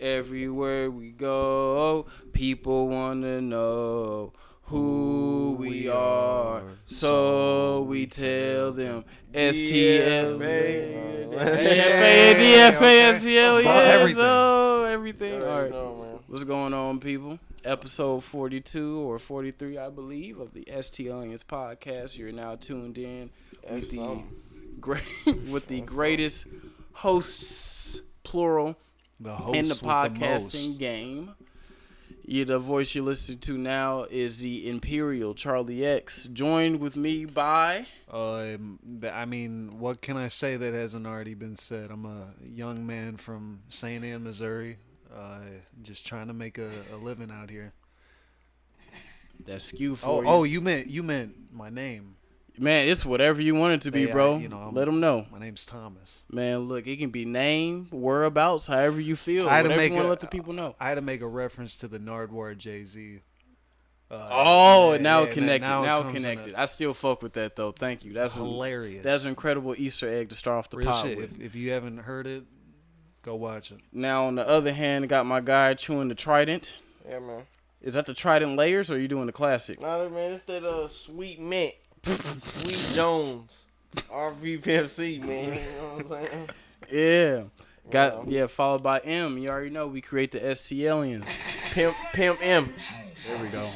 Everywhere we go, people want to know who we are. So we tell them STL. DFA, STliens. Oh, everything. All right. What's going on, people? Episode 42 or 43, I believe, of the STliens podcast. You're now tuned in with the greatest hosts, plural, in the podcasting game. The voice you're listening to now is the Imperial Charlie X, joined with me by... I mean, what can I say that hasn't already been said? I'm a young man from St. Anne, Missouri, just trying to make a living out here. That's skew for you. Oh, you meant my name. Man, it's whatever you want it to be, bro. Let them know. My name's Thomas. Man, look, it can be name, whereabouts, however you feel. Whatever you want to let the people know. I had to make a reference to the Nardwuar Jay-Z. Now connected. I still fuck with that, though. Thank you. That's hilarious. That's an incredible Easter egg to start off the pod with. If you haven't heard it, go watch it. Now, on the other hand, I got my guy chewing the Trident. Yeah, man. Is that the Trident layers, or are you doing the classic? Nah, man, it's that Sweet Mint. Sweet Jones, RVPFC, man. You know what I'm saying? Yeah. Followed by M. You already know we create the STliens. Pimp M. There we go.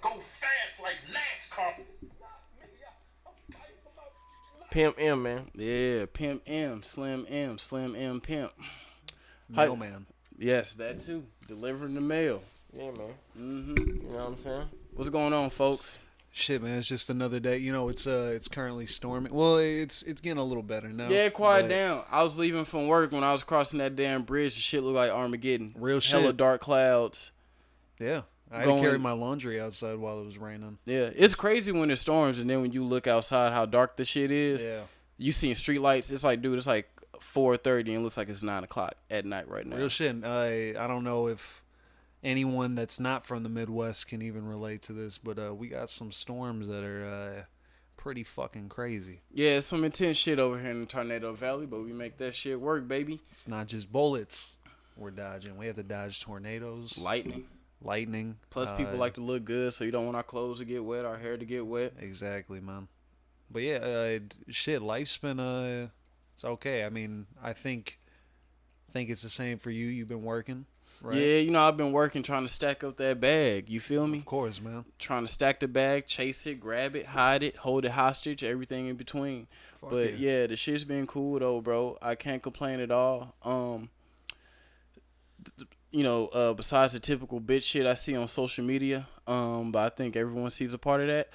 Go fast like NASCAR. Pimp M, man. Yeah, Pimp M, Slim M Pimp. Mailman. Yes, that too. Delivering the mail. Yeah, man. Mm-hmm. You know what I'm saying? What's going on, folks? Shit, man, it's just another day. You know, it's currently storming. Well, it's getting a little better now. Yeah, quiet down. I was leaving from work when I was crossing that damn bridge. The shit looked like Armageddon. Real shit. Hella dark clouds. Yeah. I had to carry my laundry outside while it was raining. Yeah, it's crazy when it storms, and then when you look outside how dark the shit is. Yeah. You seeing street lights. It's like, dude, it's like 4:30, and it looks like it's 9 o'clock at night right now. Real shit. I don't know if anyone that's not from the Midwest can even relate to this, but we got some storms that are pretty fucking crazy. Yeah, some intense shit over here in the Tornado Valley, but we make that shit work, baby. It's not just bullets we're dodging. We have to dodge tornadoes. Lightning. Plus, people like to look good, so you don't want our clothes to get wet, our hair to get wet. Exactly, man. But yeah, shit, life's been, it's okay. I mean, I think it's the same for you. You've been working. Right. Yeah, I've been working trying to stack up that bag. You feel me? Of course, man. Trying to stack the bag, chase it, grab it, hide it, hold it hostage, everything in between. But yeah, the shit's been cool though, bro. I can't complain at all. Besides the typical bitch shit I see on social media, but I think everyone sees a part of that.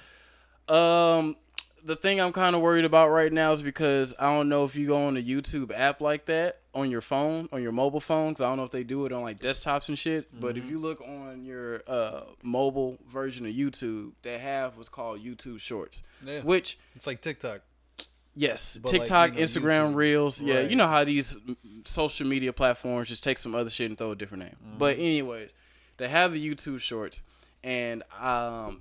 The thing I'm kind of worried about right now is because I don't know if you go on the YouTube app like that on your phone, on your mobile phone, because I don't know if they do it on like desktops and shit. Mm-hmm. But if you look on your mobile version of YouTube, they have what's called YouTube Shorts, which it's like TikTok. Yes, but TikTok, like, Instagram, YouTube. Reels. Yeah, right. You know how these social media platforms just take some other shit and throw a different name. Mm-hmm. But anyways, they have the YouTube Shorts. And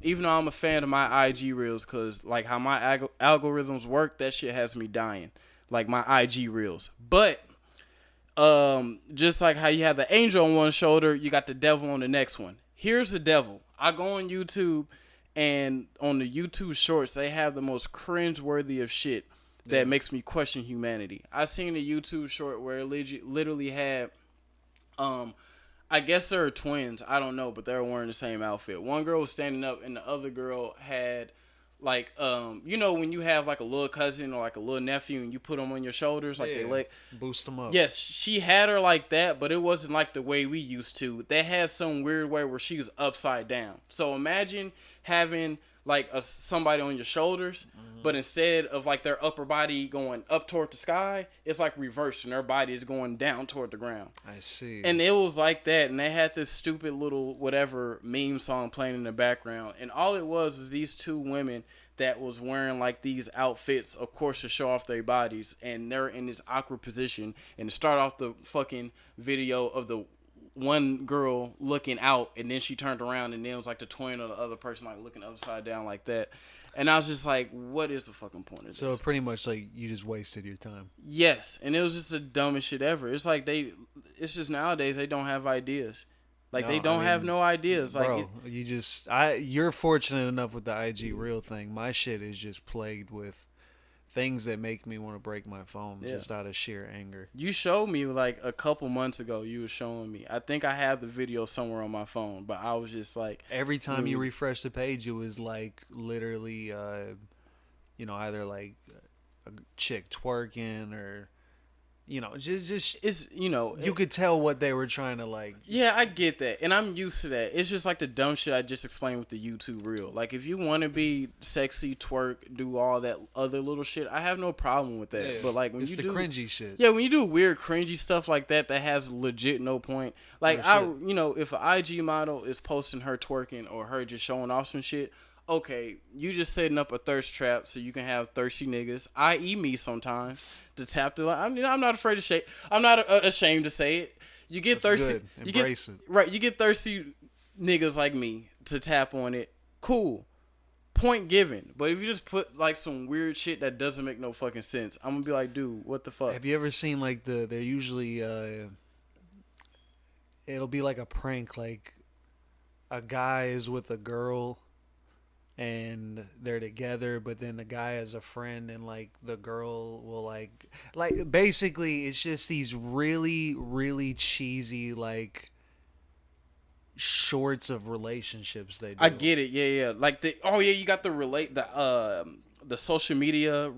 even though I'm a fan of my IG Reels, because like how my algorithms work, that shit has me dying. Like my IG Reels. But just like how you have the angel on one shoulder, you got the devil on the next one. Here's the devil. I go on YouTube, and on the YouTube Shorts, they have the most cringeworthy of shit that makes me question humanity. I seen a YouTube short where it literally had, I guess they're twins. I don't know, but they're wearing the same outfit. One girl was standing up, and the other girl had, like, when you have like a little cousin or like a little nephew, and you put them on your shoulders, like they like boost them up. Yes, she had her like that, but it wasn't like the way we used to. They had some weird way where she was upside down. So imagine having like somebody on your shoulders, but instead of like their upper body going up toward the sky, it's like reversed and their body is going down toward the ground. I see. And it was like that, and they had this stupid little whatever meme song playing in the background, and all it was these two women that was wearing like these outfits, of course, to show off their bodies, and they're in this awkward position, and to start off the fucking video of the one girl looking out, and then she turned around, and then it was like the twin of the other person like looking upside down like that. And I was just like, what is the fucking point of this? So pretty much like you just wasted your time. Yes, and it was just the dumbest shit ever. It's like it's just nowadays they don't have ideas. Like they don't have no ideas. Like bro, you're fortunate enough with the IG real thing. My shit is just plagued with things that make me want to break my phone just out of sheer anger. You showed me like a couple months ago. You were showing me. I think I have the video somewhere on my phone, but I was just like, every time you refresh the page, it was like literally, either like a chick twerking or. Just it's you could tell what they were trying to like. Yeah, I get that, and I'm used to that. It's just like the dumb shit I just explained with the YouTube reel. Like if you want to be sexy, twerk, do all that other little shit, I have no problem with that. Yeah, but like when it's you the do cringy shit. Yeah, when you do weird cringy stuff like that has legit no point. Like if an IG model is posting her twerking or her just showing off some shit. Okay, you just setting up a thirst trap so you can have thirsty niggas, i.e. me sometimes, to tap the line. I'm not afraid to say. I'm not ashamed to say it. You get That's thirsty. Good. Embrace it. Right, you get thirsty niggas like me to tap on it. Cool. Point given. But if you just put like some weird shit that doesn't make no fucking sense, I'm gonna be like, dude, what the fuck? Have you ever seen like they're usually it'll be like a prank, like a guy is with a girl and they're together, but then the guy has a friend and like the girl will like basically it's just these really, really cheesy like shorts of relationships they do. I get it. Yeah. Like you got the social media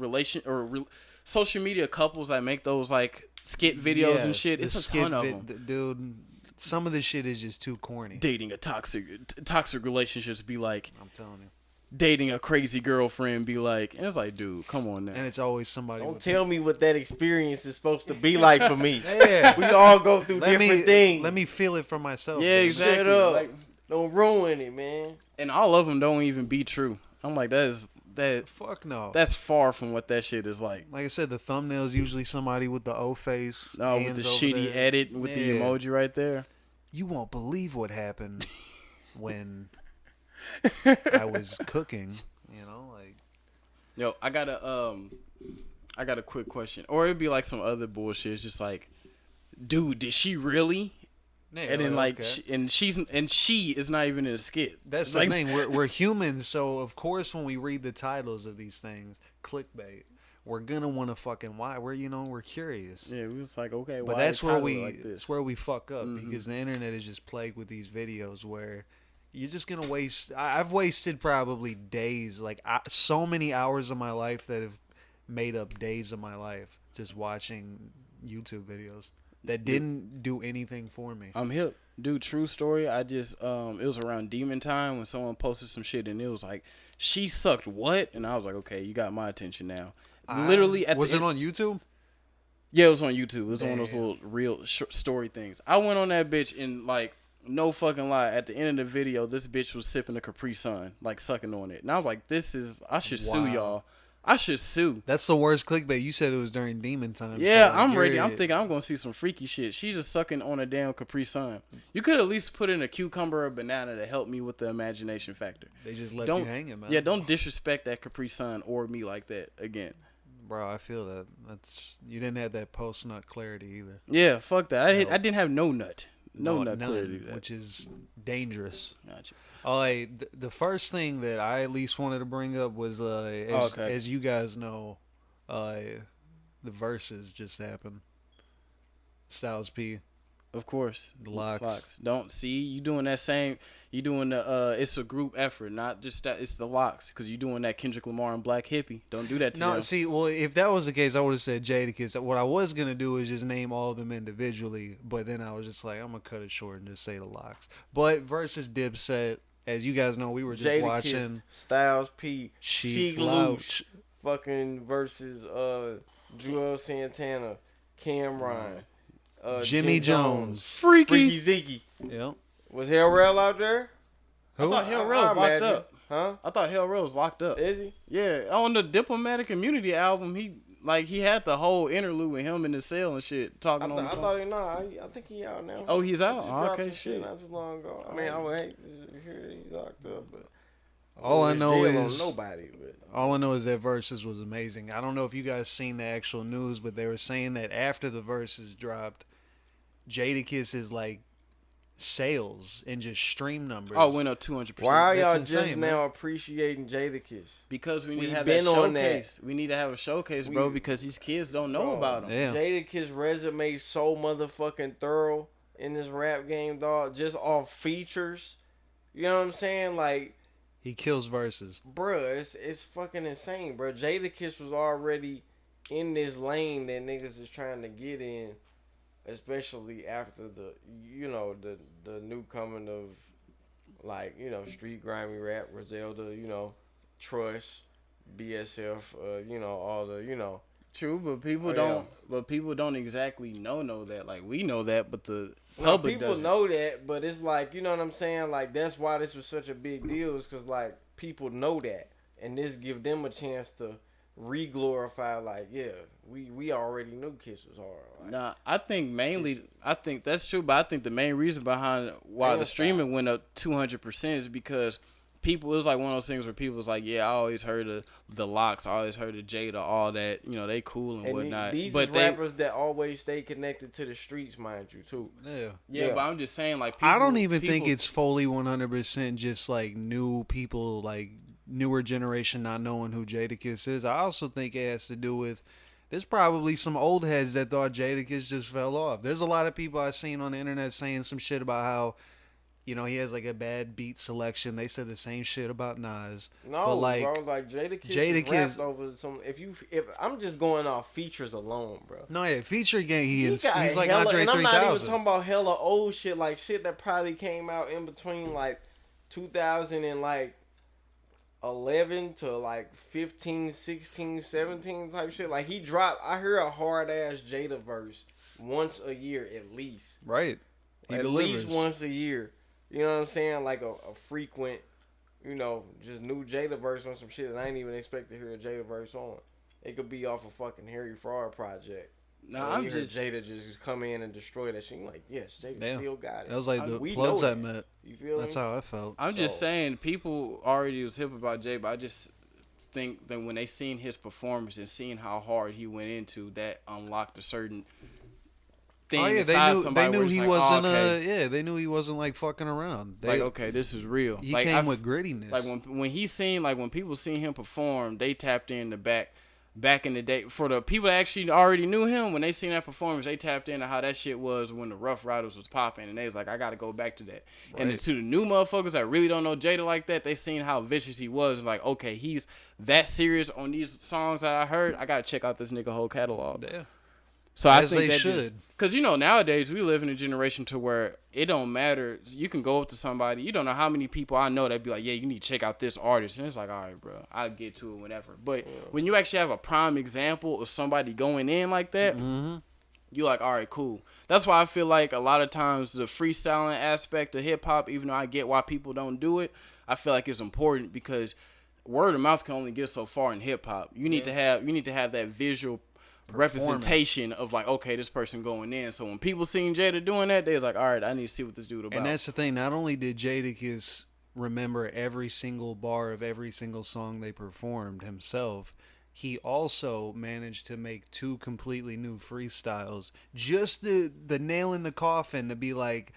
social media couples that make those like skit videos and shit. It's a ton of them. Dude, some of the shit is just too corny. Dating a toxic relationships be like, I'm telling you. Dating a crazy girlfriend be like, and it's like, dude, come on now. And it's always somebody. Don't tell me what that experience is supposed to be like for me. Yeah. We all go through different things. Let me feel it for myself. Yeah, exactly. Shut up. Like, don't ruin it, man. and all of them don't even be true. I'm like, that. Fuck no. That's far from what that shit is like. Like I said, the thumbnail's usually somebody with the O face. No, with the shitty edit with the emoji right there. You won't believe what happened when I was cooking. Yo, I got a quick question, or it'd be like some other bullshit. It's just like, dude, did she really? Yeah, and then like, okay. she is not even in a skit. That's like, the thing. We're humans, so of course when we read the titles of these things, clickbait, we're gonna want to fucking why. We're curious. Yeah, we was like, okay, but why that's where we like that's where we fuck up because the internet is just plagued with these videos where you're just gonna waste. I've wasted probably days, like so many hours of my life that have made up days of my life just watching YouTube videos that didn't do anything for me. I'm hip, dude. True story. I just it was around demon time when someone posted some shit and it was like, she sucked what? And I was like, okay, you got my attention now. Literally, was it on YouTube? Yeah, it was on YouTube. It was one of those little real story things. I went on that bitch and like, no fucking lie, at the end of the video, this bitch was sipping a Capri Sun, like sucking on it. And I was like, I should sue y'all. I should sue. That's the worst clickbait. You said it was during demon time. Yeah, so I'm ready. I'm thinking I'm going to see some freaky shit. She's just sucking on a damn Capri Sun. You could at least put in a cucumber or banana to help me with the imagination factor. They just left you hanging, man. Yeah, don't disrespect that Capri Sun or me like that again. Bro, I feel that. You didn't have that post-nut clarity either. Yeah, fuck that. I didn't have no nut. No nut clarity. Which is dangerous. Gotcha. The first thing that I at least wanted to bring up was, as you guys know, the Verzuz just happened. Styles P. Of course. The locks. Don't see you doing that same. You doing the it's a group effort, not just that. It's the locks because you doing that Kendrick Lamar and Black Hippie. Don't do that to them. No, see, well, if that was the case, I would have said Jadakiss. What I was gonna do is just name all of them individually, but then I was just like, I'm gonna cut it short and just say the locks. But versus Dipset, as you guys know, we were just Jadakiss, watching Styles P, Sheek Louch, fucking versus Joel Santana, Cameron, Jimmy Jones, Freaky Ziggy. Yep. Was Hell Rail out there? I thought Hell Rail was locked up. Huh? I thought Hell Rail was locked up. Is he? Yeah, on the Diplomatic Immunity album, he Like he had the whole interlude with him in the cell and shit talking on the phone. I think he out now. Oh, he's out. He Oh, dropped okay, some shit. not too long ago. I mean, I would hate to hear that he's locked up, but All I know jail on is nobody. But all I know is that Verzuz was amazing. I don't know if you guys seen the actual news, but they were saying that after the Verzuz dropped, Jadakiss like sales and just stream numbers. Oh, went up 200%. why are y'all That's insane, just man. now appreciating Jadakiss? Because we need We to have been that on showcase. We need to have a showcase, bro, because these kids don't know Bro, about him. Yeah. Jadakiss resume so motherfucking thorough in this rap game, dog. Just off features. You know what I'm saying? Like, He kills Verzuz. bruh, it's fucking insane, bro. Jadakiss was already in this lane that niggas is trying to get in, especially after the new coming of, like, street grimy rap, Griselda, Trust, BSF, all the, True, but people Oh, don't. yeah. But people don't exactly know that. Like we know that, but the No, public people doesn't. know that, but it's like, you know what I'm saying? Like, that's why this was such a big deal, is because, like, people know that. And this give them a chance to re-glorify, like, yeah, we already knew Kiss was hard. Like, Nah, I think that's true, but I think the main reason behind why the Dance streaming went up 200% is because people, it was like one of those things where people was like, yeah, I always heard of the Locks, I always heard of Jada, all that, they cool and whatnot. these but is rappers that always stay connected to the streets, mind you, too. Yeah. yeah, Yeah. but I'm just saying, like, people, I don't even think people- it's fully 100% just like new people, like newer generation not knowing who Jadakiss is. I also think it has to do with there's probably some old heads that thought Jadakiss just fell off. There's a lot of people I've seen on the internet saying some shit about how, he has like a bad beat selection. They said the same shit about Nas. No, but like, bro, like Jadakiss Jadakiss- rapped over some. If I'm just going off features alone, bro. No, yeah, feature game. He's got like hella, Andre and I'm not even 3000. talking about hella old shit, like shit that probably came out in between like 2000 and like 11 to like 15, 16, 17 type shit. Like he dropped. I hear a hard ass Jada verse once a year at least. Right. He At delivers. least once a year. You know what I'm saying? Like a frequent, just new Jada verse on some shit that I ain't even expect to hear a Jada verse on. It could be off a fucking Harry Fraud project. No, And I'm you hear just Jada just come in and destroy that shit. You're like, yes, Jada Damn. still got it. That was like the We plugs know I that. met. You feel That's me? how I felt. I'm just So- saying, people already was hip about Jay, but I just think that when they seen his performance and seen how hard he went into, that unlocked a certain thing Oh yeah, inside they somebody knew where it's he like, wasn't. oh, okay. They knew he wasn't like fucking around. They, Like, okay, this is real. he Like, came with grittiness. like when he seen, like when people seen him perform, they tapped in the back in the day. For the people that actually already knew him, when they seen that performance, they tapped into how that shit was when the Rough Riders was popping, and they was like, I gotta go back to that. Right. And then to the new motherfuckers that really don't know Jada like that, they seen how vicious he was. Like, okay, he's that serious on these songs that I heard. I gotta check out this nigga whole catalog. yeah. So I As think they that should. because nowadays we live in a generation to where it don't matter. You can go up to somebody. You don't know how many people I know that be like, yeah, you need to check out this artist, and it's like, all right, bro, I'll get to it whenever. But when you actually have a prime example of somebody going in like that, you're like, all right, cool. That's why I feel like a lot of times the freestyling aspect of hip hop, even though I get why people don't do it, I feel like it's important because word of mouth can only get so far in hip hop. You need to have that visual representation of like, okay, this person going in. So when people seen Jada doing that, they was like, all right, I need to see what this dude about. And that's the thing. Not only did Jadakiss remember every single bar of every single song they performed himself, he also managed to make 2 completely new freestyles. Just the nail in the coffin to be like,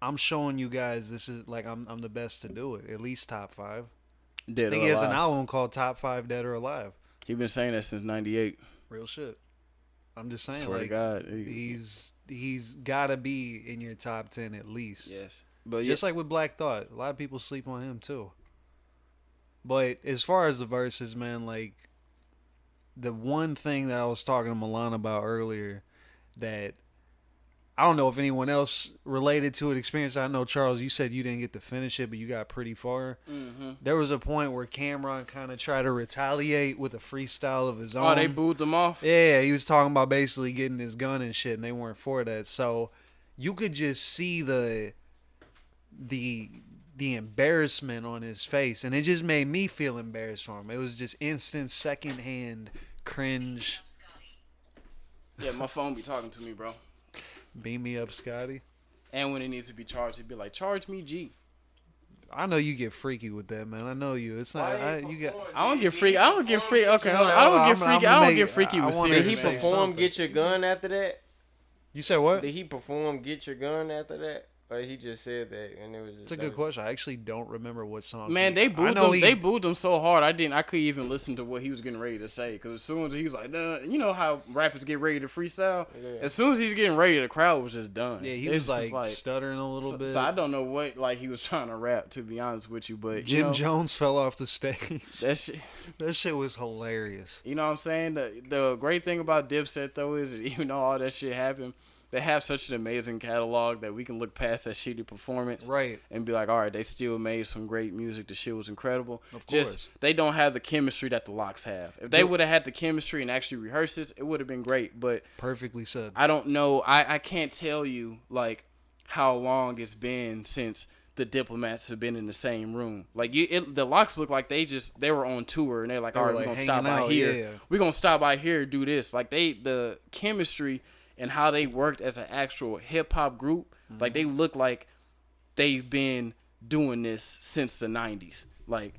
I'm showing you guys this is like I'm the best to do it. At least top 5. Dead I think or he has an alive. album called Top 5 Dead or Alive. He been saying that since '98. Real shit. I'm just saying, Swear to like, God, he's gotta be in your top 10 at least. yes, but Just like with Black Thought, a lot of people sleep on him too. But as far as the verses, man, like the one thing that I was talking to Milan about earlier that I don't know if anyone else related to it, experienced. I know, Charles, you said you didn't get to finish it, but you got pretty far. Mm-hmm. There was a point where Cameron kind of tried to retaliate with a freestyle of his own. oh, they booed them off. Yeah, he was talking about basically getting his gun and shit, and they weren't for that. So you could just see the embarrassment on his face, and it just made me feel embarrassed for him. It was just instant secondhand cringe. Yeah, my phone be talking to me, bro. Beam me up, Scotty. And when it needs to be charged, it'd be like, charge me G. I know you get freaky with that, man. I know you. It's not. You get. I don't get freaky. I don't get freaky. Okay, hold on. I Hold don't on, get freaky. I don't get freaky I with wanna Did serious he say things. perform something. Get Your Gun after that? You said what? Did he perform Get Your Gun after that? Or he just said that and it was just... It's a good question. I actually don't remember what song. Man, he- they booed I know him. he- They booed him so hard. I couldn't even listen to what he was getting ready to say. Because as soon as he was like, nah, you know how rappers get ready to freestyle. Yeah. As soon as he's getting ready, the crowd was just done. Yeah, he It's was just like stuttering a little bit. So I don't know what like he was trying to rap. To be honest with you, but Jim you know, Jones fell off the stage. that shit. That shit was hilarious. You know what I'm saying? The great thing about Dipset though is even though all that shit happened, they have such an amazing catalog that we can look past that shitty performance, Right. and be like, all right, they still made some great music. The shit was incredible. Of Just course. they don't have the chemistry that the Locks have. If they would have had the chemistry and actually rehearsed this, it would have been great. But Perfectly said. I don't know. I can't tell you like how long it's been since the Diplomats have been in the same room. Like the Locks look like they were on tour and they're like, They all were, right, we're like, gonna stop hanging by out, here. yeah. We're gonna stop by here, do this. Like the chemistry and how they worked as an actual hip hop group. Like they look like they've been doing this since the 90s. Like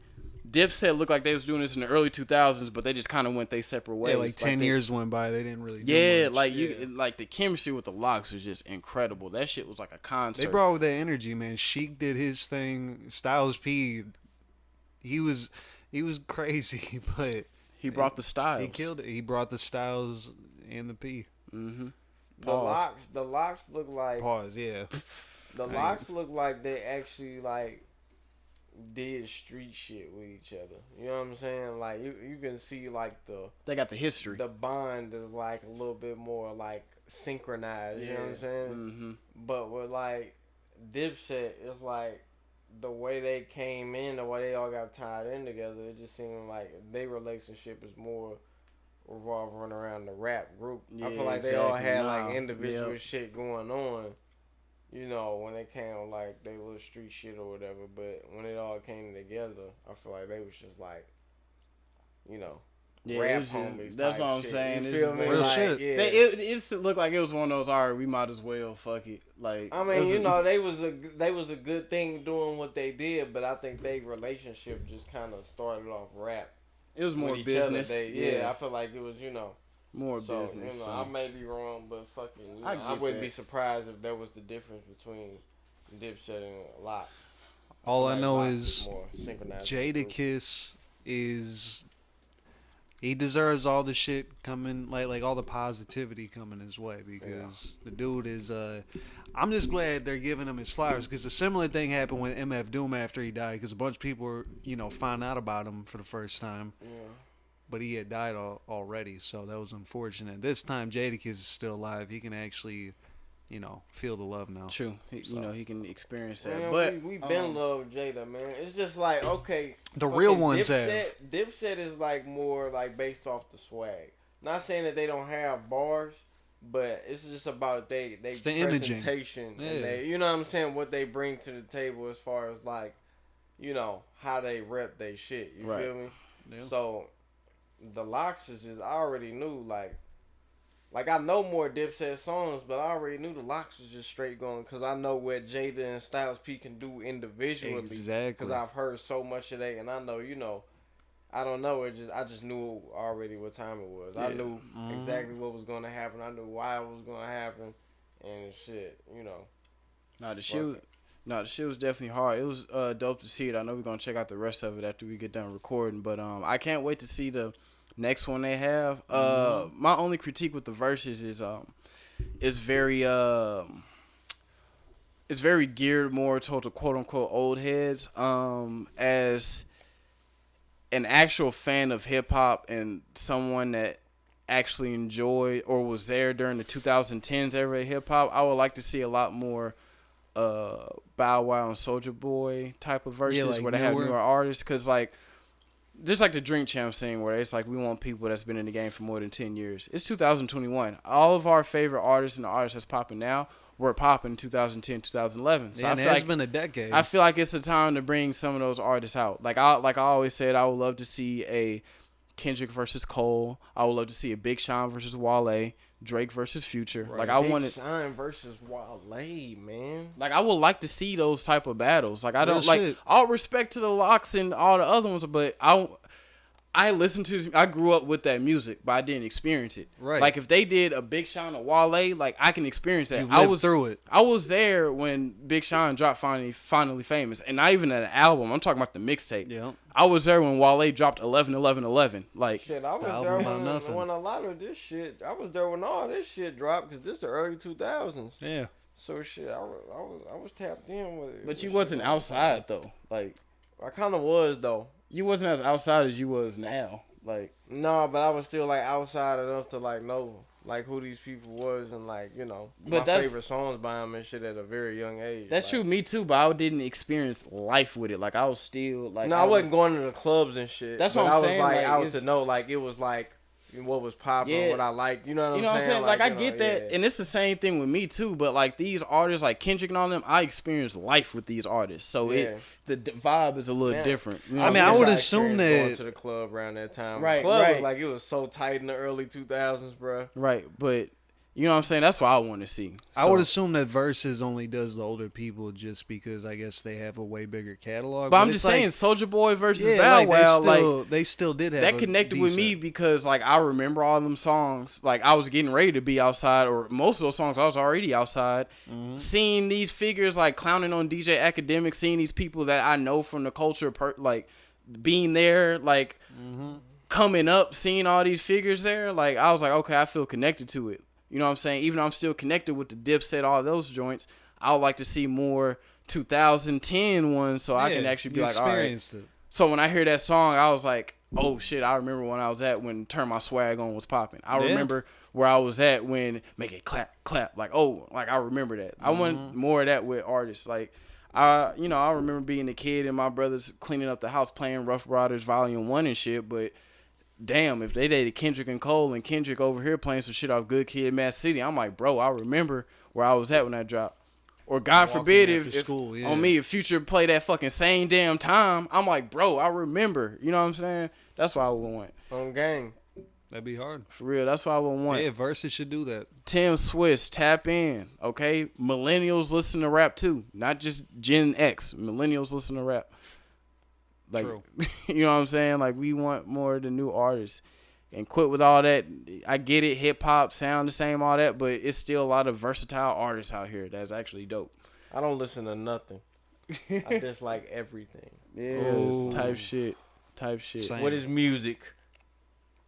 Dipset looked like they was doing this in the early 2000s, but they just kind of went their separate ways. Yeah, like 10 years went by. They didn't really do Yeah, much. like like the chemistry with the Locks was just incredible. That shit was like a concert. They brought with that energy, man. Sheik did his thing. Styles P, he was crazy, but he brought the styles. he killed it. He brought the Styles and the P. Mm-hmm. The Locks look like... Pause, yeah. The Locks look like they actually like did street shit with each other. You know what I'm saying? Like you can see like They got the history. the bond is like a little bit more like synchronized. You know what I'm saying? Mm-hmm. But with like Dipset, it's like the way they came in, the way they all got tied in together. It just seemed like their relationship is more revolving around the rap group. I feel Yeah, like they all exactly. had Nah, like individual yep. shit going on. You know, when it came like they little street shit or whatever, but when it all came together, I feel like they was just like, you know, Yeah, rap it was just, homies. that's type what I'm shit. saying. You It's feel just me? real Like, shit. Yeah. It looked like it was one of those. All right, we might as well fuck it. Like I mean, you know, they was a good thing doing what they did, but I think their relationship just kind of started off rap. it was more with each business. other. I feel like it was, you know, more so, business. You know, so. I may be wrong, but fucking, you know, I I get wouldn't that. be surprised if that was the difference between Dipset and Locks. All I Like, know Locks is more synchronized with the group. Jadakiss is... He deserves all the shit coming, like all the positivity coming his way, because the dude is. I'm just glad they're giving him his flowers, because a similar thing happened with MF Doom after he died, because a bunch of people were, found out about him for the first time, but he had died already, so that was unfortunate. This time Jadakiss is still alive. He can actually, feel the love now. True. He can experience that. Man, but we been love Jada, man. It's just like, okay, The real fucking ones have. Dipset is like more like based off the swag. Not saying that they don't have bars, but it's just about they It's the imaging. presentation Yeah. and they, you know what I'm saying, what they bring to the table as far as like, how they rep they shit. You Right. feel me? Yeah. So the Locks is just, I already knew like I know more Dipset songs, but I already knew the Locks was just straight going, because I know what Jada and Styles P can do individually. Exactly. Because I've heard so much of that, and I know, I don't know. I just knew already what time it was. I knew exactly what was going to happen. I knew why it was going to happen, and shit. No, the shit was definitely hard. It was dope to see it. I know we're gonna check out the rest of it after we get done recording, but I can't wait to see the next one they have. My only critique with the verses is it's very geared more toward the quote unquote old heads. As an actual fan of hip hop and someone that actually enjoyed or was there during the 2010s era of hip hop, I would like to see a lot more Bow Wow and Soulja Boy type of verses, like where they have newer. newer artists, because like just like the Drink Champs thing, where it's like we want people that's been in the game for more than 10 years. It's 2021. All of our favorite artists and the artists that's popping now were popping in 2010, 2011. So Yeah, I and feel it has like been a decade. I feel like it's the time to bring some of those artists out. Like I always said, I would love to see a Kendrick versus Cole. I would love to see a Big Sean versus Wale. Drake versus Future. Right. Like I Big wanted Sean versus Wale, man. Like I would like to see those type of battles. Like I Real don't like shit. all respect to the Locks and all the other ones, but I listened to. I grew up with that music, but I didn't experience it. Right. Like if they did a Big Sean or Wale, like I can experience that. You've I lived was through it. I was there when Big Sean dropped finally famous, and not even an album. I'm talking about the mixtape. Yeah. I was there when Wale dropped 11-11-11. Like Shit, I was The there album about nothing. when a lot of this shit. I was there when all this shit dropped because this is the early 2000s. Yeah. So shit, I was tapped in with it. but you wasn't outside though. Like I kind of was though. you wasn't as outside as you was now. Like No, but I was still like outside enough to like know like who these people was and like But my that's- favorite songs by them and shit at a very young age. that's like, true, me too. But I didn't experience life with it. Like I was still like No, I wasn't going to the clubs and shit. That's but what I'm I was saying, like like, out it's- to know like it was like what was popping, Yeah. what I liked. You know what I'm You know what I'm saying? Like, I get that, yeah. and it's the same thing with me too. But like these artists, like Kendrick and all them, I experienced life with these artists, so Yeah. the vibe is a little Yeah. different. You know I what mean, I'm I saying? would Just assume experienced going that- to the club around that time. Right, the club right. was like it was so tight in the early 2000s, bro. Right, but you know what I'm saying? That's what I want to see. I would So- assume that Verzuz only does the older people just because I guess they have a way bigger catalog. But I'm it's just like- saying, Soulja Boy versus yeah, Bow like, Wow, they still did have that a connected with me decent- because like I remember all them songs. Like I was getting ready to be outside, or most of those songs I was already outside. Seeing these figures like clowning on DJ Academic, seeing these people that I know from the culture, like being there, like coming up, seeing all these figures there. Like I was like, okay, I feel connected to it. You know what I'm saying? Even though I'm still connected with the Dipset, all those joints, I would like to see more 2010 ones so I can Yeah, actually be you like, all right. experienced it. So when I hear that song, I was like, oh shit, I remember when I was at when Turn My Swag On was popping. I Yeah. remember where I was at when Make It Clap, Clap. Like, oh, like I remember that. I want more of that with artists. Like, I remember being a kid and my brothers cleaning up the house playing Rough Riders Volume 1 and shit, but damn, if they dated Kendrick and Cole and Kendrick over here playing some shit off Good Kid, Mad City, I'm like, bro, I remember where I was at when I dropped. Or God Walking forbid after if school, yeah. on me, if Future play that fucking same damn time, I'm like, bro, I remember. You know what I'm saying? That's what I would want. On gang. That'd be hard. For real, that's what I would want. Yeah, Verzuz should do that. Tim Swiss, tap in, okay? Millennials listen to rap too, not just Gen X. Millennials listen to rap. Like, True. you know what I'm saying? Like, we want more of the new artists. And quit with all that. I get it, hip hop sound the same, all that, but it's still a lot of versatile artists out here that's actually dope. I don't listen to nothing. I just like everything. Yeah, Ooh. type shit. Same. What is music?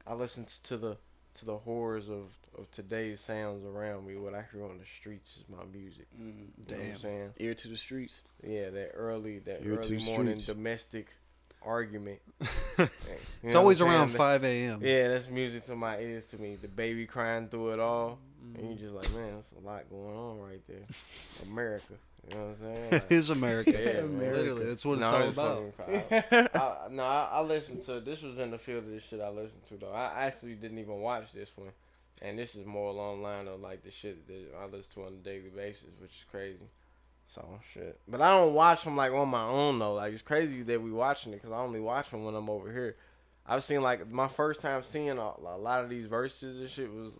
I listen to the horrors of today's sounds around me. What I hear on the streets is my music. You know what I'm Damn. saying? Ear to the streets. Yeah, that early Ear to the morning streets. domestic argument. It's always around 5 a.m. Yeah, that's music to my ears to me. The baby crying through it all. And you just like, man, there's a lot going on right there. America. You know what I'm saying? Like, It is America. Yeah, man. Literally, that's what it's No, all it's about. fucking- I listened to, this was in the field of this shit I listened to though. I actually didn't even watch this one. And this is more along the line of like the shit that I listen to on a daily basis, which is crazy. So shit. But I don't watch them like on my own though. Like it's crazy that we watching it because I only watch them when I'm over here. I've seen like my first time seeing a lot of these verses and shit was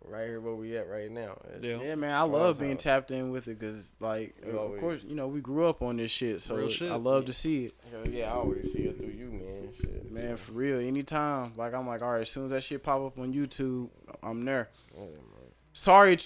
right here where we at right now. Yeah, man, I love being tapped in with it because, like, We of always- course, you know, we grew up on this shit, so Real shit. I love to see it. Hell yeah, I always see it through you, man. Shit. Man, for real, anytime. Like, I'm like, all right, as soon as that shit pop up on YouTube, I'm there. Yeah, man. Sorry,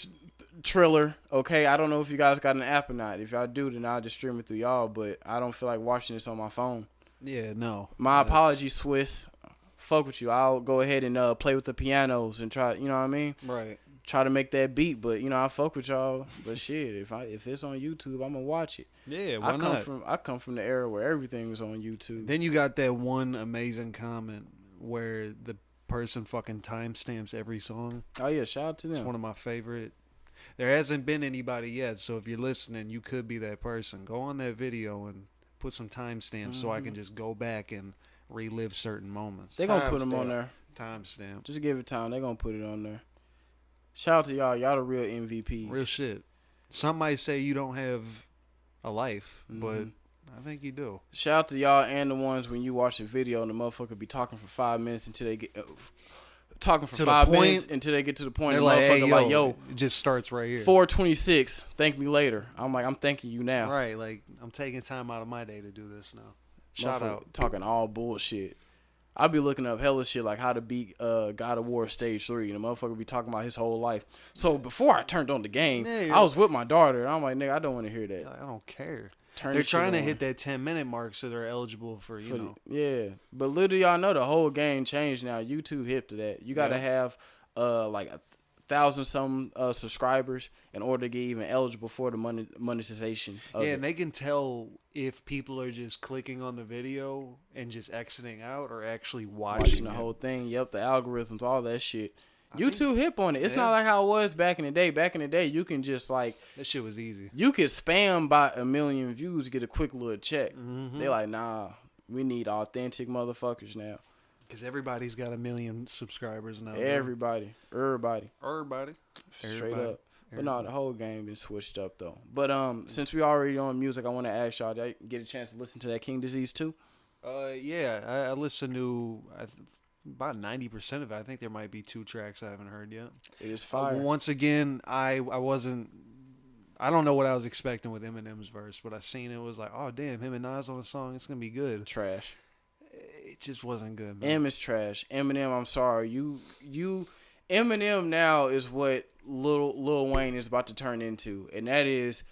Triller, okay? I don't know if you guys got an app or not. If y'all do, then I'll just stream it through y'all, but I don't feel like watching this on my phone. Yeah, no. My That's- apologies, Swiss. Fuck with you. I'll go ahead and play with the pianos and try, you know what I mean? Right. Try to make that beat, but you know I fuck with y'all. But shit, if it's on YouTube, I'm gonna watch it. Yeah, why not? I come from the era where everything was on YouTube. Then you got that one amazing comment where the person fucking timestamps every song. Oh yeah, shout out to It's them. one of my favorite. There hasn't been anybody yet, so if you're listening, you could be that person. Go on that video and put some timestamps so I can just go back and relive certain moments. They gonna put them on there. Timestamp. Just give it time. They gonna put it on there. Shout out to y'all. Y'all the real MVPs. Real shit. Some might say you don't have a life, but I think you do. Shout out to y'all and the ones when you watch a video and the motherfucker be talking for 5 minutes until they get talking for To the 5 point, minutes until they get to the point. They're The like, motherfucker hey, like, yo, it just starts right here. 4:26. Thank me later. I'm like, I'm thanking you now. Right, like I'm taking time out of my day to do this now. Shout out. Talking all bullshit. I be looking up hella shit like how to beat God of War Stage 3. And the motherfucker be talking about his whole life. So before I turned on the game, I was with my daughter. And I'm like, nigga, I don't want to hear that. I don't care. They're They're trying to hit that 10-minute mark so they're eligible for, you know. Yeah. But literally, y'all know the whole game changed now. YouTube hip to that. You got to have like 1,000 some subscribers in order to get even eligible for the monetization. And they can tell if people are just clicking on the video and just exiting out or actually watching the it. whole thing. Yep, the algorithms, all that shit. YouTube hip on it. It's not like how it was back in the day. Back in the day, you can just like that shit was easy. You could spam by 1 million views to get a quick little check. They're like, nah, we need authentic motherfuckers now. Because everybody's got 1 million subscribers now. Everybody. Straight up. But no, the whole game been switched up though. But since we already on music, I want to ask y'all, did I get a chance to listen to that King Disease too? Yeah, I listened to about 90% of it. I think there might be 2 tracks I haven't heard yet. It is fire. Once again, I don't know what I was expecting with Eminem's verse, but I seen it was like, oh damn, him and Nas on a song, it's gonna be good. Trash. It just wasn't good, man. M is trash. Eminem, I'm sorry. Eminem now is what Lil Wayne is about to turn into, and that is,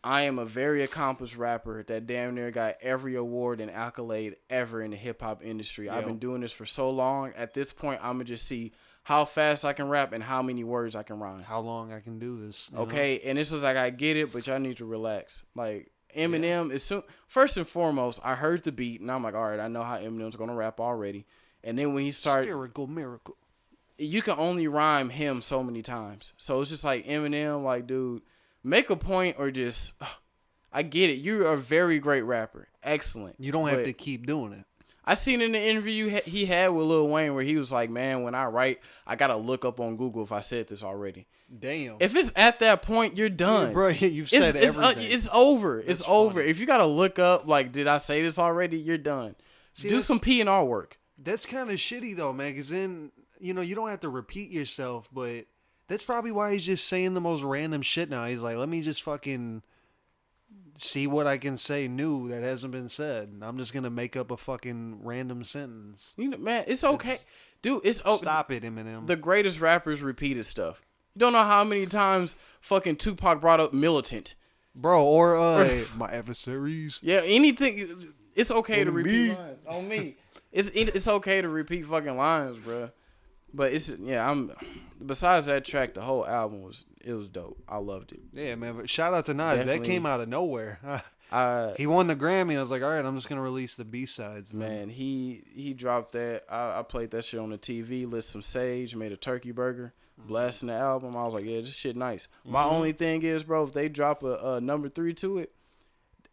I am a very accomplished rapper that damn near got every award and accolade ever in the hip hop industry. I've been doing this for so long. At this point, I'm gonna just see how fast I can rap and how many words I can rhyme. How long I can do this. Okay, and it's just like, I get it, but y'all need to relax. Like, Eminem is first and foremost, I heard the beat and I'm like, all right, I know how Eminem's gonna rap already. And then when he started, Spherical miracle, you can only rhyme him so many times. So it's just like, Eminem, like, dude, make a point or just, I get it. You're a very great rapper. Excellent. You don't have to keep doing it. I seen in the interview he had with Lil Wayne where he was like, man, when I write, I got to look up on Google if I said this already. Damn. If it's at that point, you're done. Yeah, bro, you've said everything. It's over. It's over. Funny. If you got to look up, like, did I say this already? You're done. Do some P&R work. That's kind of shitty, though, man, because then, you don't have to repeat yourself, but that's probably why he's just saying the most random shit now. He's like, let me just fucking see what I can say new that hasn't been said. I'm just going to make up a fucking random sentence. Man, it's okay. Dude, it's okay. Stop it, Eminem. The greatest rappers repeated stuff. You don't know how many times fucking Tupac brought up militant. Bro, or my adversaries. Yeah, anything. It's okay to repeat lines. On me. It's okay to repeat fucking lines, bro. But besides that track, the whole album was dope. I loved it. Yeah, man. But shout out to Nas. Definitely. That came out of nowhere. He won the Grammy. I was like, all right, I'm just gonna release the B-sides. Man, he dropped that. I played that shit on the TV. Lit some sage. Made a turkey burger. Blasting the album. I was like, yeah, this shit nice. My only thing is, bro, if they drop a number 3 to it,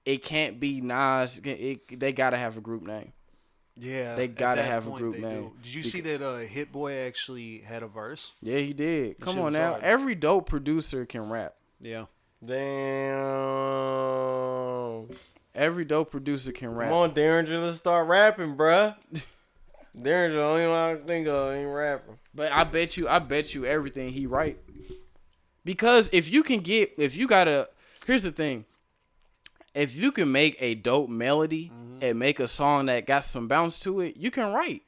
it can't be Nas. They gotta have a group name. Yeah, they gotta have a group name. Did you see that Hit Boy actually had a verse? Yeah, he did. Come on now. Hard. Every dope producer can rap. Yeah. Damn. Every dope producer can rap. Come on, Derringer, let's start rapping, bruh. Derringer, the only one I can think of ain't rapping. But I bet you everything he write. Because here's the thing. If you can make a dope melody and make a song that got some bounce to it, you can write.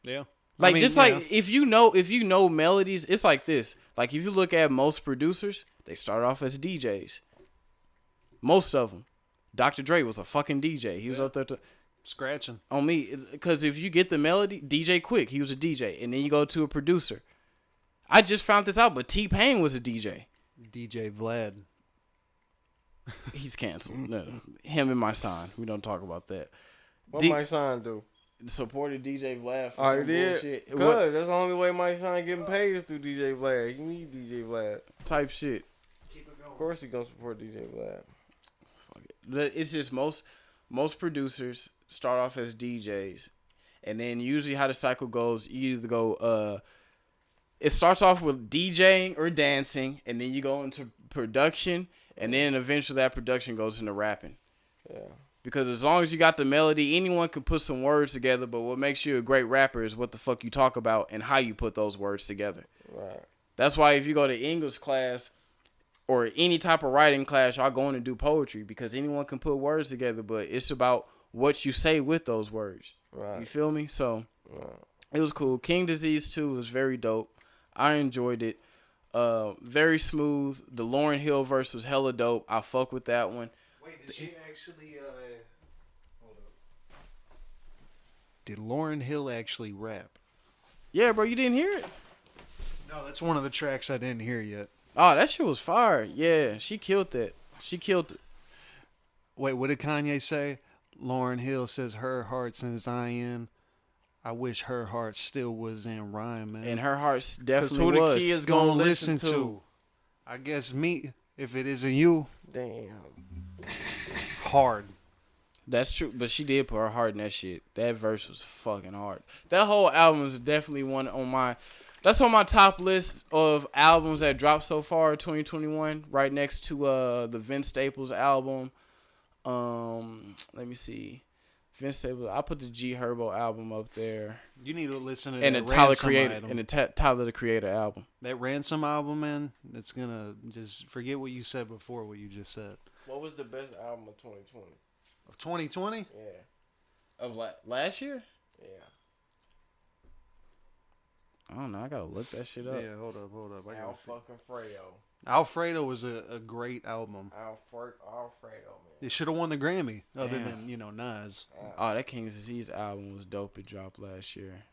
Yeah. Like, if you know melodies, it's like this. Like, if you look at most producers, they start off as DJs. Most of them. Dr. Dre was a fucking DJ. He was up there scratching on me. Because if you get the melody, DJ Quick, he was a DJ. And then you go to a producer. I just found this out, but T-Pain was a DJ. DJ Vlad. He's canceled. No, him and my son. We don't talk about that. What my son do? Supported DJ Vlad for some bullshit. Cause that's the only way my son getting paid is through DJ Vlad. He need DJ Vlad. Type shit. Keep it going. Of course he gonna support DJ Vlad. Fuck it. It's just most producers start off as DJs. And then usually how the cycle goes, you either go it starts off with DJing or dancing, and then you go into production. And then eventually that production goes into rapping. Yeah. Because as long as you got the melody, anyone can put some words together. But what makes you a great rapper is what the fuck you talk about and how you put those words together. Right. That's why if you go to English class or any type of writing class, y'all going to do poetry because anyone can put words together. But it's about what you say with those words. Right. You feel me? So Right. it was cool. King Disease 2 was very dope. I enjoyed it. Very smooth. The Lauryn Hill verse was hella dope. I fuck with that one. Wait, did she actually? Hold up. Did Lauryn Hill actually rap? Yeah, bro, you didn't hear it? No, that's one of the tracks I didn't hear yet. Oh, that shit was fire. Yeah, she killed that. She killed it. Wait, what did Kanye say? Lauryn Hill says her heart's in Zion. I wish her heart still was in rhyme, man. And her heart definitely who the was. kids gonna listen to? I guess me. If it isn't you, Damn. hard. That's true, but she did put her heart in that shit. That verse was fucking hard. That whole album is definitely one on my... That's on my top list of albums that dropped so far in 2021. Right next to the Vince Staples album. Let me see. Vince Staples. I put the G Herbo album up there. You need to listen to And that the Tyler Ransom Creator item. and the Tyler the Creator album. That Ransom album, man. It's gonna just forget what you said before. What you just said. What was the best album of 2020? Of 2020? Yeah. Of last year? Yeah. I don't know. I gotta look that shit up. Yeah, hold up. I Al gotta see. fucking Fredo. Alfredo was a great album. Alfredo, man. It should have won the Grammy, other Damn. than Nas. Oh, that King's Disease album was dope. It dropped last year.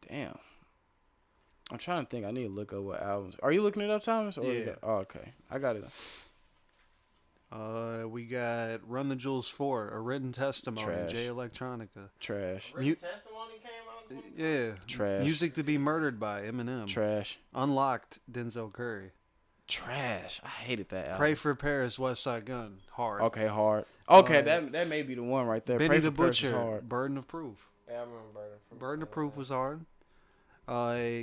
Damn. I'm trying to think. I need to look up what albums. Are you looking it up, Thomas? Or Yeah. Oh, okay. I got it. We got Run the Jewels 4, A Written Testimony, Trash. J Electronica. Trash. Written Testimony came out in 2020? Yeah. Trash. Music to be Murdered by Eminem. Trash. Unlocked, Denzel Curry. Trash. I hated that album. Pray for Paris, West Side Gun. Hard. Okay, hard. Okay, that may be the one right there. Benny Pray the for Paris is Butcher, hard. Burden of Proof. Yeah, I remember. Burden of Proof was hard.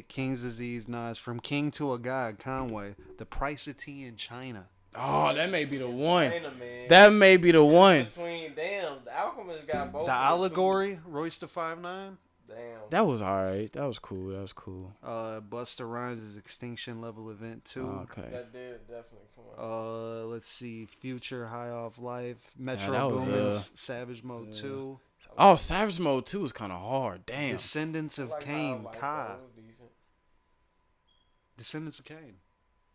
King's Disease, Nas. From King to a God, Conway. The Price of Tea in China. Oh, that may be the one. China, man. That may be the one. Between, damn, the Alchemist got both. The of Allegory, Royce the 5'9". Damn. That was alright. That was cool. That was cool. Busta Rhymes' Extinction Level Event 2. Okay. That did definitely come out. Let's see. Future, High Off Life. Metro that was, Boomin's Savage Mode 2. Oh, Savage Mode 2 was kind of hard. Damn. Descendants of Like Cain, how, like, Ka. that was decent. Descendants of Cain.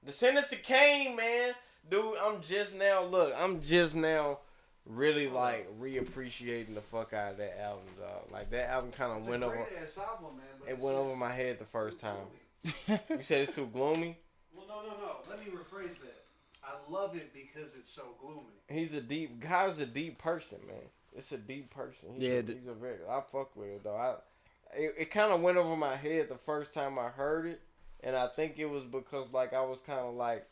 Descendants of Cain, man. Dude, I'm just now really like reappreciating the fuck out of that album, dog. Like that album kind of went over. Album, man, It went over my head the first time. You said it's too gloomy. Well, no. Let me rephrase that. I love it because it's so gloomy. Kai's a deep person, man. It's a deep person. He's a very. I fuck with it though. It kind of went over my head the first time I heard it, and I think it was because like I was kind of like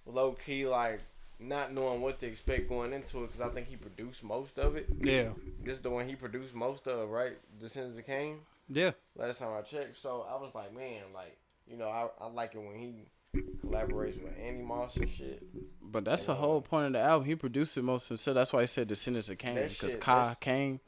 low key like not knowing what to expect going into it because I think he produced most of it. Yeah. This is the one he produced most of, right? Descendants of Cain. Yeah. Last time I checked, so I was like, man, like I like it when he collaborates with Andy Moss and shit. But that's the whole point of the album. He produced it most himself. That's why he said Descendants of Cain. That Because shit, Ka that's- Cain,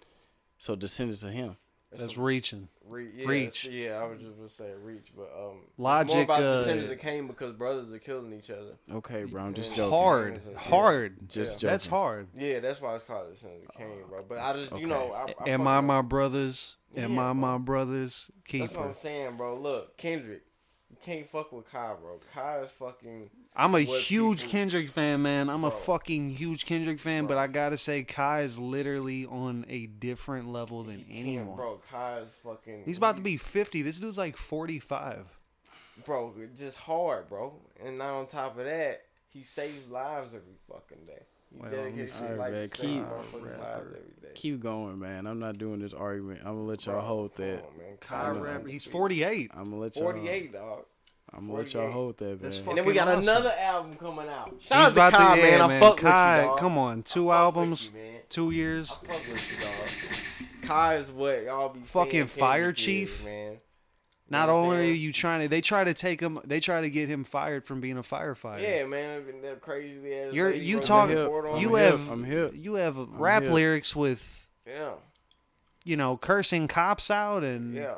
so Descendants of him. That's reaching. Reach. Yeah, I was just gonna say reach, but Logic, more about Descendants of Cain because brothers are killing each other. Okay, bro. I'm just Yeah. joking. Hard. Just Yeah. joking. That's hard. Yeah, that's why it's called Descendants of Cain, bro. But I just, Okay. I Am fuck I with- my brothers? Am Yeah, I bro. my brother's That's what I'm keeper? saying, bro. Look, Kendrick, you can't fuck with Kai, bro. Kai is fucking. I'm a what huge people- Kendrick fan, man. I'm a Bro. fucking huge Kendrick fan, but Bro. I gotta say, Kai is literally on a different level than anyone. Bro, Kai is fucking. He's about to be 50. This dude's like 45. Bro, just hard, bro. And not on top of that, he saves lives every fucking day. He Well, dedicates his alright, life man, to saving keep- motherfuckers' lives every day. Keep going, man. I'm not doing this argument. I'm going to let y'all Bro, hold come that. on, man. Kai know. rapper. He's 48. I'm going to let y'all 48, dog. I'm going to let y'all 48. hold that, man. That's And then we got Fucking awesome. another album coming out. He's Shout out about to Kai, to, man. yeah, I man. fuck Kai, with you, dog. come on, I 2 fuck albums, with you, man. 2 years. I fuck with you, dog. Kai is what y'all be Fucking saying Fire Kendrick Chief. is, man. Not You know what only I'm are saying? you trying to, they try to get him fired from being a firefighter. Yeah, man, that crazy ass. You lady wrote talk. that report on You him. have I'm hip. you have rap hip. lyrics with Yeah, cursing cops out and yeah,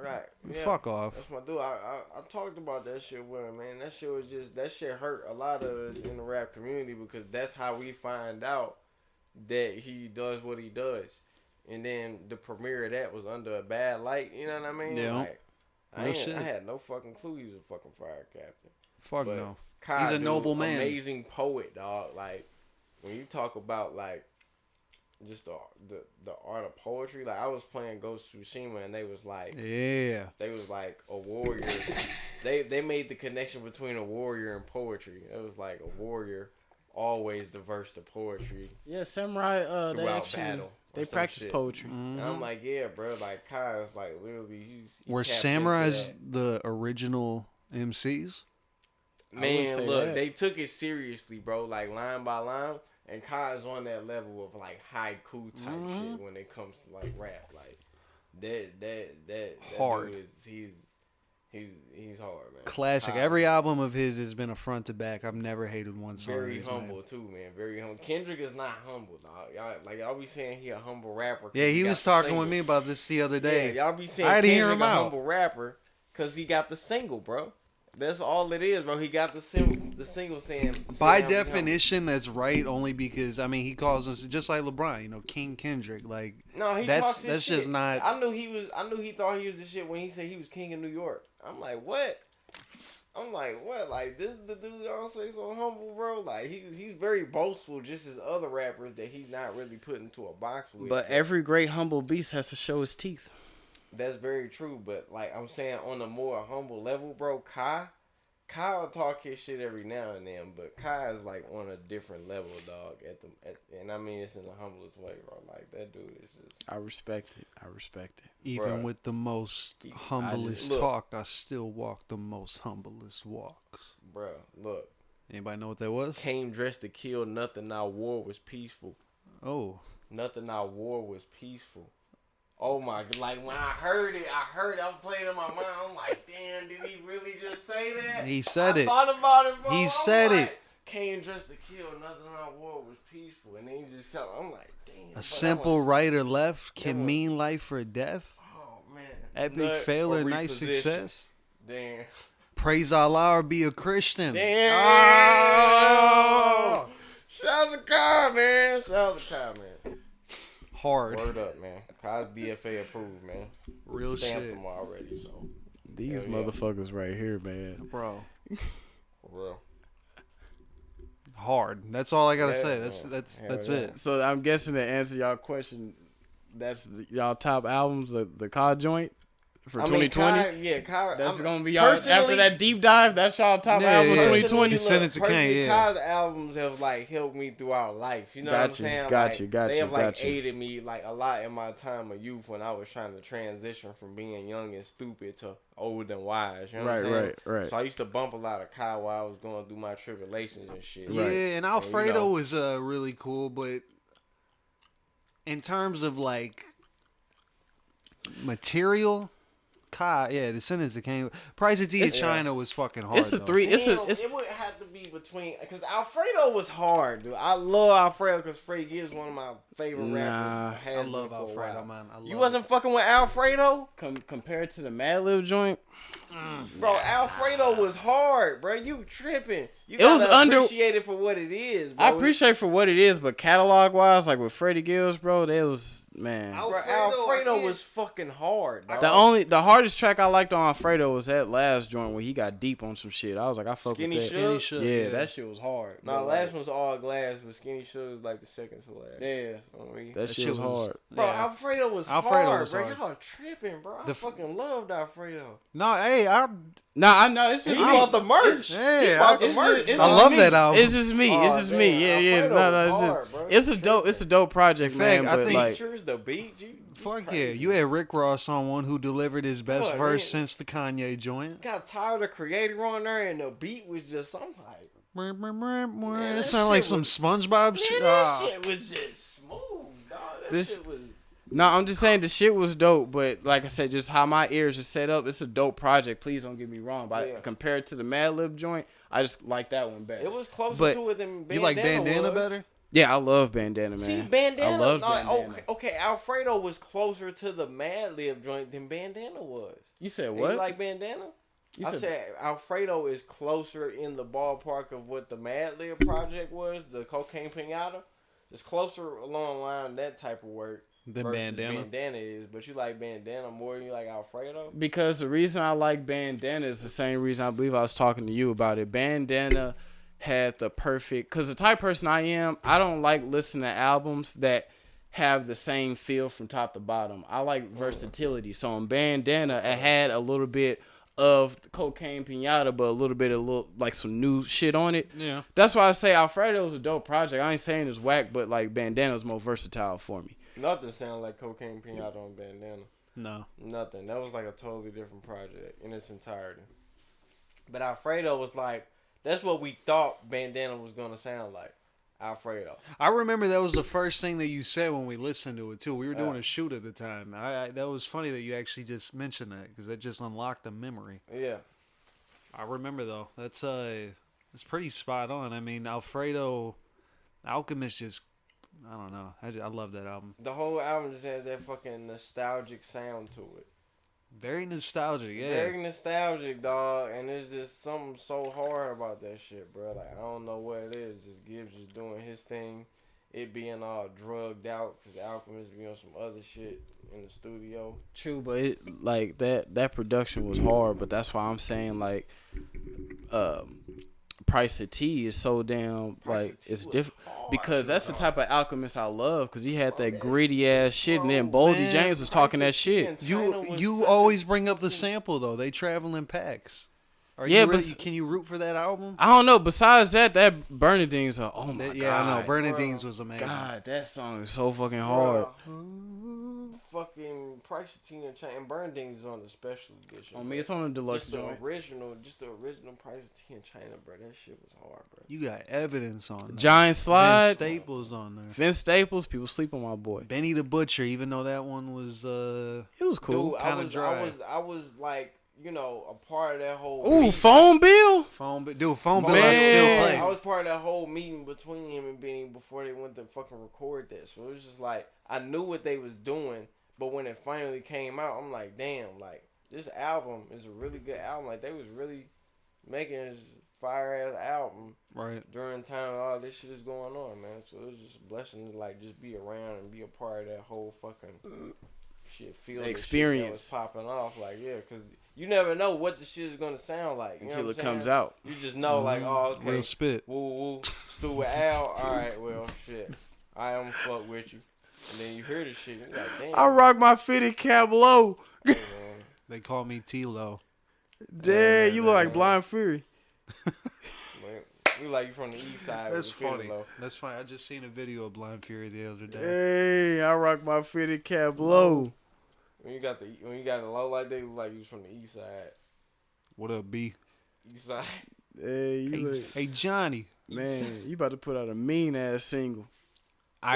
right. Yeah. fuck off. That's my dude. I talked about that shit with him, man. That shit hurt a lot of us in the rap community because that's how we find out that he does what he does. And then the premiere of that was under a bad light. You know what I mean? Yeah. Like, No shit. I had no fucking clue he was a fucking fire captain. Fuck But no. Kai, He's a dude, noble man. Amazing poet, dog. Like, when you talk about, like, just the art of poetry, like, I was playing Ghost of Tsushima and they was like a warrior. they made the connection between a warrior and poetry. It was like a warrior always diverse to poetry Yeah, samurai. They throughout actually battle. they some practice shit. poetry. And I'm like, yeah, bro. Like Kai is like literally he Were tapped into samurais that. the original MCs? Man, say look, that. they took it seriously, bro. Like line by line, and Kai is on that level of like haiku type shit when it comes to like rap. Like that Hard. dude is he's hard, man. Classic. Kai Every is album of his has been a front to back. I've never hated one song. very he's humble made. too, man. Very humble. Kendrick is not humble, dog. Y'all be saying he a humble rapper. 'cause Yeah, he got was the talking single. with me about this the other day. Yeah, y'all be saying I had to hear Kendrick him a out. humble rapper because he got the single, bro. That's all it is, bro. He got the single saying. By I'm humble. definition, that's right. Only because he calls us just like LeBron, King Kendrick. Like No, he that's talks his that's shit. just not. I knew he thought he was the shit when he said he was king of New York. I'm like, what? Like this is the dude y'all say so humble, bro. Like he's very boastful, just as other rappers that he's not really put into a box with. But every great humble beast has to show his teeth. That's very true, but like I'm saying, on a more humble level, bro, Kai will talk his shit every now and then, but Kai is like on a different level, dog. And I mean it's in the humblest way, bro. Like that dude is just. I respect it. Even Bruh. with the most humblest look. talk, I still walk the most humblest walks. Bro, look, Anybody know what that was? came dressed to kill. Nothing I wore was peaceful. Oh, Nothing I wore was peaceful. Oh my! Like when I heard it, I'm playing in my mind. I'm like, damn, did he really just say that? He said I it. thought about it, bro. He I'm said like, it. Came dressed to kill. Nothing I wore was peaceful, and then he just said, I'm like, damn. a simple right or left can was- mean life or death. Oh man. Epic Nut fail or or nice reposition. success. Damn. Praise Allah or be a Christian. Damn. Oh! Shout out to Kai, man. Shout out to Kai, man. Hard. Word up, man. Kai's DFA approved, man. Real Stamped shit. him already, so These Hell yeah. motherfuckers right here, man. Bro. for real. Hard. That's all I gotta Yeah, say. man. That's Hell yeah. it. So I'm guessing to answer y'all question, that's y'all top albums, the COD joint for 2020. Kai. That's gonna be y'all after that deep dive. That's y'all top Yeah, album yeah. 2020. Descendants of Cain, yeah. Kai's albums have like helped me throughout life. You know what I'm Got you, saying? got Like, you, got they you, have like got you. aided me like a lot in my time of youth when I was trying to transition from being young and stupid to old and wise. You know what I'm saying? Right. So I used to bump a lot of Kai while I was going through my tribulations and shit. Yeah, and Alfredo know. was really cool, but in terms of like material, Kai, yeah, Descendants of Cain. Price of Tea of China was fucking hard. It's a though. three. It's Damn, a. It's it would have to be between because Alfredo was hard, dude. I love Alfredo because Freddie Gibbs one of my favorite Nah, rappers. Had I been love for a Alfredo, while. man. I love You wasn't fucking with Alfredo, compared to the Mad Lib joint. bro. Alfredo was hard, bro. You tripping? You It was gotta appreciate it for what it is, bro. I appreciate for what it is, but catalog wise, like with Freddie Gibbs, bro, that was man. Bro, I Alfredo can't- was fucking hard. Dog. The hardest track I liked on Alfredo was that last joint where he got deep on some shit. I was like, I fuck Skinny with that. Suge? Shook, Yeah, that shit was hard. No, But, last like, one's all glass, but Skinny Suge was like the second to last. yeah, I mean, that shit was hard. bro, yeah. Alfredo was Alfredo hard, was bro. hard. Y'all tripping, bro. I The fucking loved Alfredo. No, hey, Nah, I know it's He just me. bought the merch. Hey, he bought the It's merch. just- it's I just love me. that album. It's just me. It's Oh, just damn, me. Yeah. Alfredo No, was it's hard, just, bro. it's a dope. It's a dope project, In fact, man. I But think- like, Pictures, the beat, you fuck yeah. crazy. You had Rick Ross on one who delivered his best Boy, verse man. since the Kanye joint. got tired of creator on there, and the beat was just I'm like, It that sounded like shit some was- SpongeBob man, shit. that shit was just smooth, dog. That This- shit was. No, I'm just saying the shit was dope, but like I said, just how my ears are set up, it's a dope project. Please don't get me wrong, but compared to the Mad Lib joint, I just like that one better. It was closer to it than Bandana. You like Bandana was. better? Yeah, I love Bandana, man. See, Bandana. I love Bandana. Okay, Alfredo was closer to the Mad Lib joint than Bandana was. You said And what? you like Bandana? I said Alfredo is closer in the ballpark of what the Mad Lib project was, the Cocaine Pinata. It's closer along the line that type of work. The Bandana is, but you like Bandana more than you like Alfredo? Because the reason I like Bandana is the same reason I believe I was talking to you about it. Bandana had the perfect, because the type of person I am, I don't like listening to albums that have the same feel from top to bottom. I like versatility. So on Bandana, it had a little bit of Cocaine Pinata, but a little bit of like some new shit on it. Yeah. That's why I say Alfredo is a dope project. I ain't saying it's whack, but like Bandana is more versatile for me. Nothing sounded like Cocaine Pinata on Bandana. No. Nothing. That was like a totally different project in its entirety. But Alfredo was like, that's what we thought Bandana was going to sound like. Alfredo. I remember that was the first thing that you said when we listened to it, too. We were doing a shoot at the time. That was funny that you actually just mentioned that, because that just unlocked a memory. Yeah. I remember, though. That's pretty spot on. I mean, Alfredo, Alchemist just, I don't know. I love that album. The whole album just has that fucking nostalgic sound to it. Very nostalgic, yeah. Very nostalgic, dog. And there's just something so hard about that shit, bro. Like, I don't know what it is. Just Gibbs just doing his thing. It being all drugged out because Alchemist be on some other shit in the studio. True, but it, like that production was hard. But that's why I'm saying like, Price of Tea is so damn like it's different because that's the type of Alchemist I love because he had that gritty ass shit, and then Boldy James was talking that shit. You always bring up the sample though. They travel in packs. Can you root for that album? I don't know. Besides that Bernadine's oh my god. Yeah, I know. Bernadine's was amazing. God, that song is so fucking hard. Fucking Price of Tea and China and Bernadine's is on the special edition. I mean, it's on the deluxe just the joint. original Price of Tea in China, bro. That shit was hard, bro. You got evidence on that. Giant Slide. Vince Staples on there. Vince Staples. People sleep on my boy. Benny the Butcher, even though that one was it was cool. Kind of dry. I was like, you know, a part of that whole Phone Bill? Phone Bill I still play. I was part of that whole meeting between him and Benny before they went to fucking record that. So it was just like, I knew what they was doing, but when it finally came out, I'm like, damn, like, this album is a really good album. Like, they was really making this fire-ass album during the time all this shit is going on, man. So it was just a blessing to, like, just be around and be a part of that whole fucking shit, feel experience that was popping off. Like, yeah, because you never know what the shit is going to sound like. Until it comes out. You just know, like, oh, okay. Real spit. Woo, Stu with Al. All right, well, shit. I am fuck with you. And then you hear the shit, you're like, damn. I rock my fitted cap low. They call me T-Lo. Damn, you look like Blind Fury. You like you from the east side. That's funny. That's funny. I just seen a video of Blind Fury the other day. Hey, I rock my fitted cap low. When you got the low like that, you look like you was from the east side. What up, B? East side. Hey, Johnny. Man, you about to put out a mean ass single.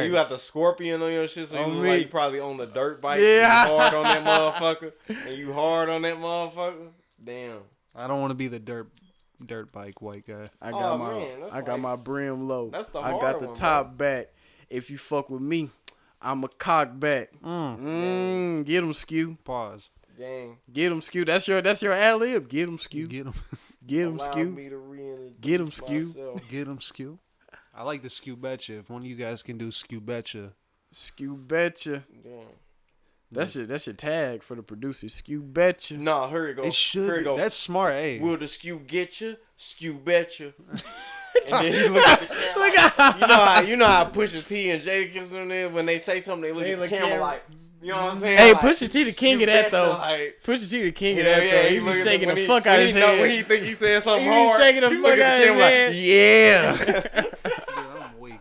You got the scorpion on your shit, so you look like you probably on the dirt bike. Yeah. And you hard on that motherfucker. Damn. I don't want to be the dirt bike white guy. I got my brim low. That's the I hard got the one, top back. If you fuck with me, I'm a cock back. Get him, Skew. Pause. Gang. Get him, Skew. That's your ad lib. Get him, Skew. Get him. Get him, Skew. Get him, Skew. Get him, Skew. I like the Skew Betcha. If one of you guys can do Skew Betcha. Skew Betcha. Damn. That's your tag for the producer. Skew Betcha. No, here it goes. It should be. That's smart, hey. Will the skew get you? Skew betcha. And then he look at the camera. You know how Pusha T and Jadakiss in there when they say something, they look at the camera like, you know what I'm saying? Hey, like, Pusha T the king of that though. Pusha T the king of that though. He be shaking the fuck out of his head. When he think he said something he hard, be shaking the fuck out of his head. Yeah. Dude, I'm weak.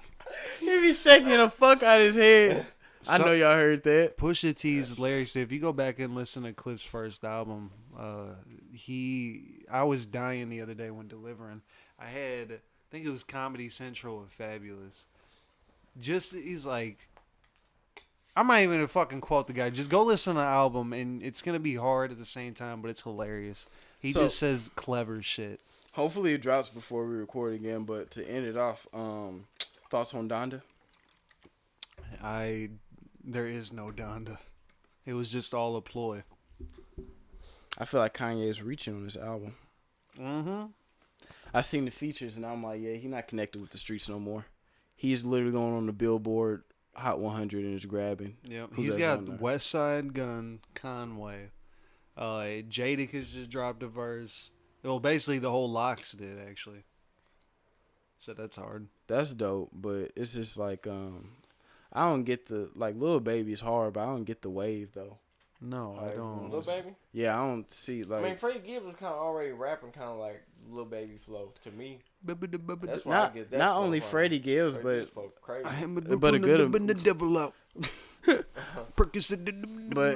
He be shaking the fuck out of his head. I know y'all heard that. Pusha T's lyrics, if you go back and listen to Cliff's first album, I was dying the other day when delivering. I think it was Comedy Central with Fabulous. He's like, I'm not even gonna fucking quote the guy. Just go listen to the album, and it's gonna be hard at the same time, but it's hilarious. He just says clever shit. Hopefully it drops before we record again. But to end it off, thoughts on Donda? There is no Donda. It was just all a ploy. I feel like Kanye is reaching on this album. Mm-hmm. I seen the features and I'm like, yeah, he's not connected with the streets no more. He's literally going on the Billboard Hot 100 and is grabbing. Yep. He's got West Side Gun, Conway. Jadakiss just dropped a verse. Well, basically the whole Locks did, actually. So that's hard. That's dope, but it's just like, I don't get the, like, Lil Baby's hard, but I don't get the wave, though. No, I don't. Lil Baby? Yeah, I don't see, like... I mean, Freddie Gibbs was kind of already rapping kind of like Lil Baby flow, to me. That's why I get that. Not only Freddie Gibbs, but... Crazy. I am but a good... the devil out. But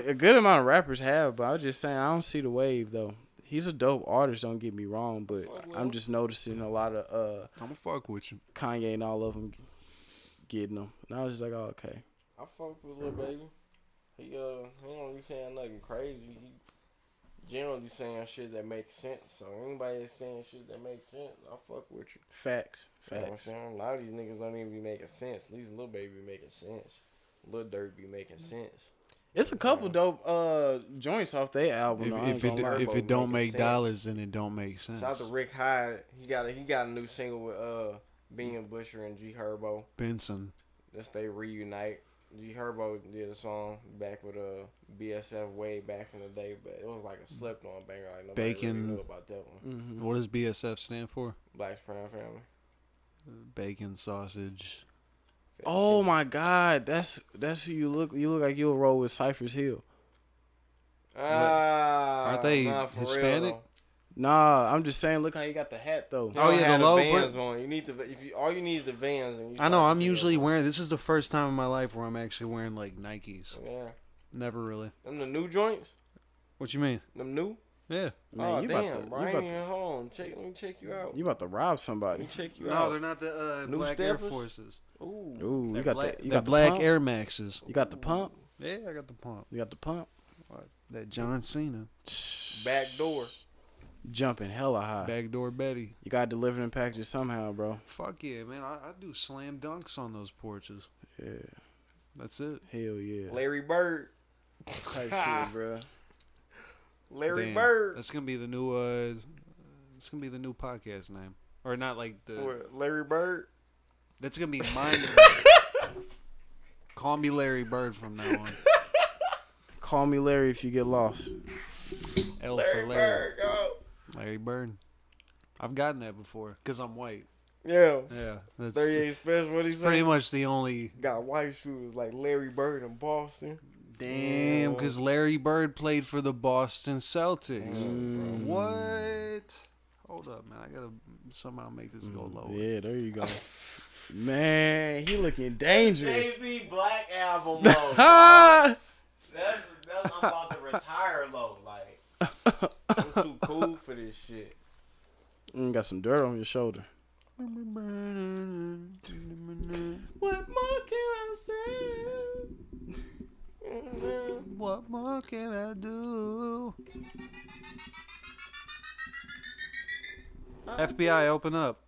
a good amount of rappers have, but I was just saying, I don't see the wave, though. He's a dope artist, don't get me wrong, but I'm just noticing a lot of... I'm gonna fuck with you. Kanye and all of them getting them. And I was just like, oh, okay. I fuck with Lil Baby. He don't be saying nothing crazy. He generally saying shit that makes sense. So anybody that's saying shit that makes sense, I fuck with you. Facts. You know what I'm saying? A lot of these niggas don't even be making sense. At least Lil Baby be making sense. Lil Durk be making sense. It's a couple dope joints off their album. If it don't make dollars, then it don't make sense. Shout out to Rick Hyde. He got a new single with Bean Busher and G Herbo. Benson. That's they reunite. G Herbo did a song back with BSF way back in the day, but it was like a slept on banger. Like nobody really knew about that one. Mm-hmm. What does BSF stand for? Black Brown Family. Bacon, sausage. Oh my God, that's who you look. You look like you'll roll with Cypress Hill. Aren't they Hispanic? Nah, I'm just saying. Look how you got the hat though. Oh yeah, the low Vans on. You need all you need is the Vans. And I know. I'm usually wearing. This is the first time in my life where I'm actually wearing like Nikes. Yeah. Never really. Them the new joints. What you mean? Them new. Yeah. Man, you damn, Brian, hold on. Let me check you out. You about to rob somebody? Let me check you out. No, they're not the new Black Steppers? Air Forces. Ooh, you got that. You got the Black pump? Air Maxes. You got the pump? Yeah, I got the pump. You got the pump? What? That John Cena. Back door. Jumping hella high. Backdoor Betty. You got delivered in packages somehow, bro. Fuck yeah, man. I do slam dunks on those porches. Yeah. That's it. Hell yeah. Larry Bird. Type shit, bro. Larry Bird. That's gonna be the new. It's gonna be the new podcast name, or not like the. What, Larry Bird. That's gonna be mine. Call me Larry Bird from now on. Call me Larry if you get lost. L Larry for Larry. Bird, yo. Larry Bird. I've gotten that before because I'm white. Yeah. Yeah. That's 38 Special. What he say? pretty much the only. Got white shoes like Larry Bird in Boston. Damn, because Larry Bird played for the Boston Celtics. What? Hold up, man. I gotta somehow make this go lower. Yeah, there you go. Man, he looking dangerous. Jay-Z Black Album low. That's I'm about to retire low. Like, I'm too cool for this shit. Got some dirt on your shoulder. What more can I say? What more can I do? FBI, open up.